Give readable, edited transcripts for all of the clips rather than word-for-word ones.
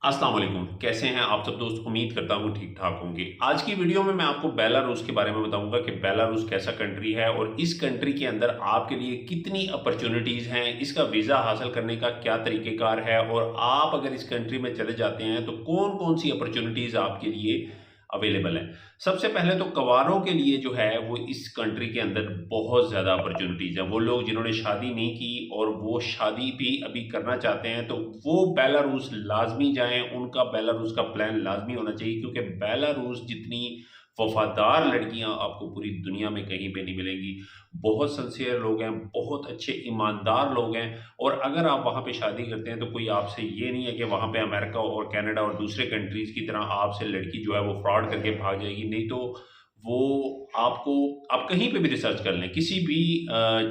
अस्सलाम वालेकुम, कैसे हैं आप सब दोस्त? उम्मीद करता हूँ ठीक ठाक होंगे। आज की वीडियो में मैं आपको बेलारूस के बारे में बताऊंगा कि बेलारूस कैसा कंट्री है और इस कंट्री के अंदर आपके लिए कितनी अपॉर्चुनिटीज़ हैं, इसका वीज़ा हासिल करने का क्या तरीक़ेकार है और आप अगर इस कंट्री में चले जाते हैं तो कौन-कौन सी अपॉर्चुनिटीज़ आपके लिए अवेलेबल हैं। सबसे पहले तो गँवारों के लिए जो है वो इस कंट्री के अंदर बहुत ज़्यादा अपॉर्चुनिटीज़ हैं। वो लोग जिन्होंने शादी नहीं की और वो शादी भी अभी करना चाहते हैं तो वो बेलारूस लाज़मी जाएँ, उनका बेलारूस का प्लान लाज़मी होना चाहिए क्योंकि बेलारूस जितनी वफ़ादार लड़कियाँ आपको पूरी दुनिया में कहीं पे नहीं मिलेंगी। बहुत सिंसियर लोग हैं, बहुत अच्छे ईमानदार लोग हैं और अगर आप वहाँ पे शादी करते हैं तो कोई आपसे ये नहीं है कि वहाँ पे अमेरिका और कनाडा और दूसरे कंट्रीज़ की तरह आपसे लड़की जो है वो फ्रॉड करके भाग जाएगी। नहीं तो वो आपको आप कहीं पे भी रिसर्च कर लें, किसी भी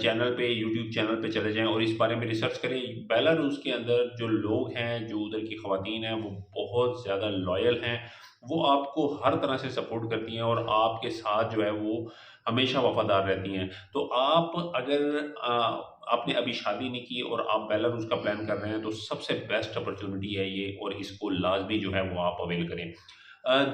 चैनल पे यूट्यूब चैनल पे चले जाएँ और इस बारे में रिसर्च करें। बेलारूस के अंदर जो लोग हैं, जो उधर की ख़वातीन हैं, वो बहुत ज़्यादा लॉयल हैं। वो आपको हर तरह से सपोर्ट करती हैं और आपके साथ जो है वो हमेशा वफ़ादार रहती हैं। तो आप अगर आपने अभी शादी नहीं की और आप बेलारूस का प्लान कर रहे हैं तो सबसे बेस्ट अपॉर्च्युनिटी है ये और इसको लाज़मी जो है वो आप अवेल करें।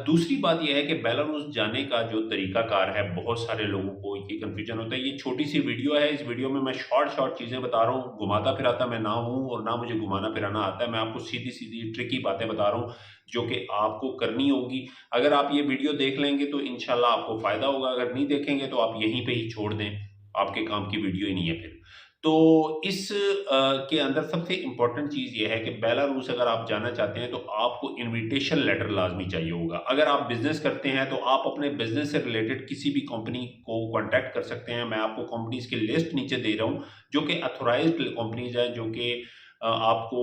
दूसरी बात ये है कि बेलारूस जाने का जो तरीक़ाकार है, बहुत सारे लोगों को ये कन्फ्यूजन होता है। ये छोटी-सी वीडियो है, इस वीडियो में मैं शॉर्ट-शॉर्ट चीज़ें बता रहा हूँ, घुमाता-फिराता मैं ना हूँ और ना मुझे घुमाना-फिराना आता है। मैं आपको सीधी-सीधी ट्रिकी बातें बता रहा हूँ, जो कि आपको करनी होगी। अगर आप ये वीडियो देख लेंगे तो इंशाल्लाह आपको फ़ायदा होगा, अगर नहीं देखेंगे तो आप यहीं पे ही छोड़ दें, आपके काम की वीडियो ही नहीं है फिर। तो इस के अंदर सबसे इम्पोर्टेंट चीज़ ये है कि बेलारूस अगर आप जाना चाहते हैं तो आपको इन्विटेशन लेटर लाज़मी चाहिए होगा। अगर आप बिज़नेस करते हैं तो आप अपने बिज़नेस से रिलेटेड किसी भी कंपनी को कॉन्टैक्ट कर सकते हैं। मैं आपको कंपनीज़ की लिस्ट नीचे दे रहा हूँ, जो कि ऑथराइज़्ड कंपनीज़ हैं, जो कि आपको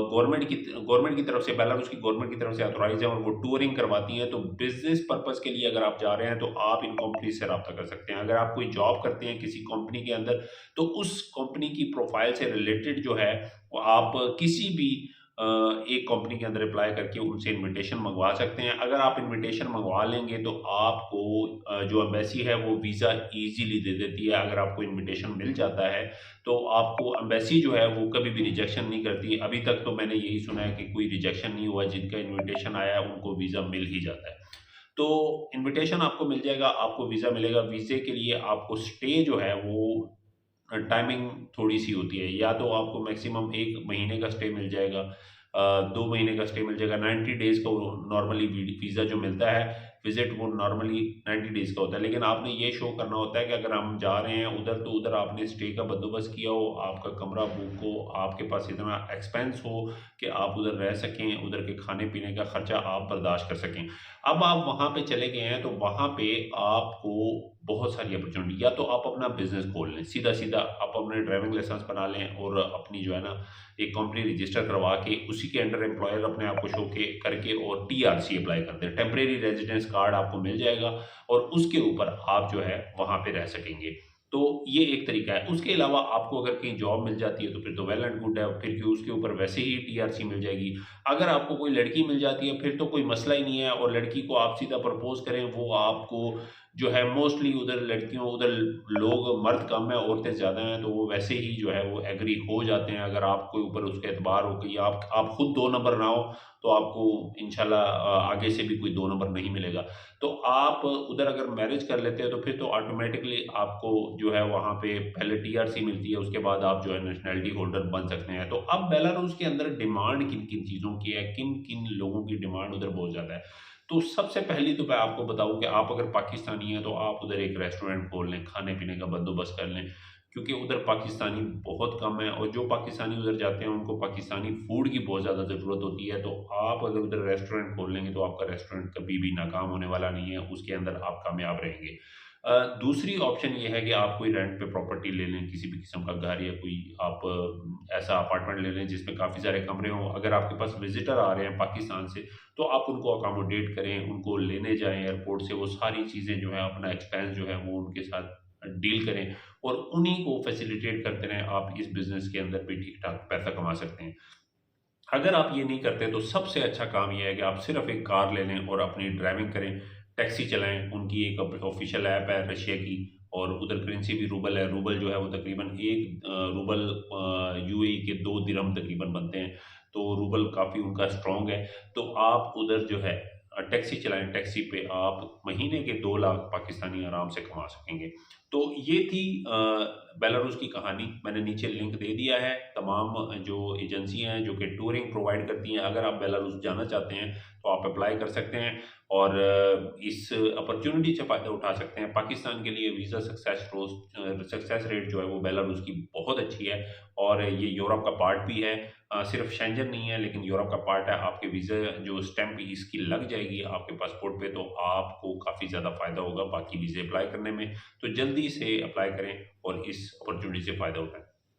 गवर्नमेंट की तरफ से बेलारूस की गवर्नमेंट की तरफ से ऑथराइज़ है और वो टूरिंग करवाती हैं। तो बिज़नेस पर्पज़ के लिए अगर आप जा रहे हैं तो आप इन कंपनी से राब्ता कर सकते हैं। अगर आप कोई जॉब करते हैं किसी कंपनी के अंदर तो उस कंपनी की प्रोफाइल से रिलेटेड जो है वो आप किसी भी एक कंपनी के अंदर अप्लाई करके उनसे इनविटेशन मंगवा सकते हैं। अगर आप इनविटेशन मंगवा लेंगे तो आपको जो एम्बेसी है वो वीज़ा ईज़िली दे देती है। अगर आपको इनविटेशन मिल जाता है तो आपको एम्बेसी जो है वो कभी भी रिजेक्शन नहीं करती। अभी तक तो मैंने यही सुना है कि कोई रिजेक्शन नहीं हुआ, जिनका इनविटेशन आया है उनको वीज़ा मिल ही जाता है। तो इनविटेशन आपको मिल जाएगा, आपको वीज़ा मिलेगा। वीज़े के लिए आपको स्टे जो है वो टाइमिंग थोड़ी-सी होती है, या तो आपको मैक्सिमम 1 महीने का स्टे मिल जाएगा, 2 महीने का स्टे मिल जाएगा, 90 डेज़ का वो नॉर्मली वीज़ा जो मिलता है, विज़िट वो नॉर्मली 90 डेज़ का होता है। लेकिन आपने ये शो करना होता है कि अगर हम जा रहे हैं उधर, तो उधर आपने स्टे का बंदोबस्त किया हो, आपका कमरा बुक हो, आपके पास इतना एक्सपेंस हो कि आप उधर रह सकें, उधर के खाने-पीने का खर्चा आप बर्दाश्त कर सकें। अब आप वहाँ पे चले गए हैं, तो वहाँ पे आपको बहुत सारी अपॉर्च्युनिटी, या तो आप अपना बिज़नेस खोल लें, सीधा-सीधा आप अपने ड्राइविंग लाइसेंस बना लें और अपनी जो है ना एक कंपनी रजिस्टर करवा के उसी के अंडर एम्प्लॉयर अपने आप को शो के करके और टीआरसी अप्लाई कर दें। टेम्परेरी रेज़िडेंस कार्ड आपको मिल जाएगा और उसके ऊपर आप जो है वहाँ पे रह सकेंगे। तो ये एक तरीका है। उसके अलावा आपको अगर कहीं जॉब मिल जाती है तो फिर तो वेल एंड गुड है, फिर क्यों उसके ऊपर वैसे ही टीआरसी मिल जाएगी। अगर आपको कोई लड़की मिल जाती है फिर तो कोई मसला ही नहीं है और लड़की को आप सीधा प्रपोज़ करें, वो आपको जो है मोस्टली उधर लड़कियों उधर लोग मर्द कम है, औरतें ज़्यादा हैं, तो वो वैसे ही जो है वो एग्री हो जाते हैं। अगर आपके ऊपर उसका एतबार हो कि आप खुद 2 नंबर ना हो, तो आपको इंशाल्लाह आगे से भी कोई 2 नंबर नहीं मिलेगा। तो आप उधर अगर मैरिज कर लेते हैं तो फिर तो ऑटोमैटिकली आपको जो है वहाँ पे पहले टीआरसी मिलती है, उसके बाद आप जो है नेशनैलिटी होल्डर बन सकते हैं। तो अब बेलारूस के अंदर डिमांड किन-किन चीज़ों की है, किन-किन लोगों की डिमांड उधर बहुत ज़्यादा है। तो सबसे पहली तो मैं आपको बताऊँ कि आप अगर पाकिस्तानी हैं तो आप उधर एक रेस्टोरेंट खोल लें, खाने-पीने का बंदोबस्त कर लें, क्योंकि उधर पाकिस्तानी बहुत कम है और जो पाकिस्तानी उधर जाते हैं उनको पाकिस्तानी फूड की बहुत ज़्यादा ज़रूरत होती है। तो आप अगर उधर रेस्टोरेंट खोल लेंगे तो आपका रेस्टोरेंट कभी भी नाकाम होने वाला नहीं है, उसके अंदर आप कामयाब रहेंगे। दूसरी ऑप्शन ये है कि आप कोई रेंट पे प्रॉपर्टी ले लें, किसी भी किस्म का घर या कोई आप ऐसा अपार्टमेंट ले लें जिसमें काफ़ी सारे कमरे हों। अगर आपके पास विज़िटर आ रहे हैं पाकिस्तान से, तो आप उनको अकोमोडेट करें, उनको लेने जाएँ एयरपोर्ट से, वो सारी चीज़ें जो हैं अपना एक्सपेंस जो है वो उनके साथ डील करें और उन्हीं को फैसिलिटेट करते रहें। आप इस बिज़नेस के अंदर भी ठीक-ठाक पैसा कमा सकते हैं। अगर आप ये नहीं करते तो सबसे अच्छा काम ये है कि आप सिर्फ़ एक कार ले लें और अपनी ड्राइविंग करें, टैक्सी चलाएँ। उनकी एक ऑफ़िशियल ऐप है रशिया की और उधर करेंसी भी रूबल है। रूबल जो है वो तकरीबन 1 रूबल यूएई के 2 दिरहम तकरीबन बनते हैं। तो रूबल काफ़ी उनका स्ट्रॉन्ग है, तो आप उधर जो है टैक्सी चलाएँ, टैक्सी पे आप महीने के 2 लाख पाकिस्तानी आराम से कमा सकेंगे। तो ये थी बेलारूस की कहानी। मैंने नीचे लिंक दे दिया है, तमाम जो एजेंसियाँ हैं जो कि टूरिंग प्रोवाइड करती हैं, अगर आप बेलारूस जाना चाहते हैं तो आप अप्लाई कर सकते हैं और इस अपॉर्च्युनिटी से फ़ायदा उठा सकते हैं। पाकिस्तान के लिए वीज़ा सक्सेस रेट जो है वो बेलारूस की बहुत अच्छी है और ये यूरोप का पार्ट भी है। सिर्फ शेंजन नहीं है लेकिन यूरोप का पार्ट है। आपके वीज़ा जो स्टैम्प इसकी लग जाएगी आपके पासपोर्ट पे, तो आपको काफ़ी ज़्यादा फ़ायदा होगा बाकी वीज़े अप्लाई करने में। तो जल्दी से अप्लाई करें और इस अपॉर्च्युनिटी से फ़ायदा उठाएँ।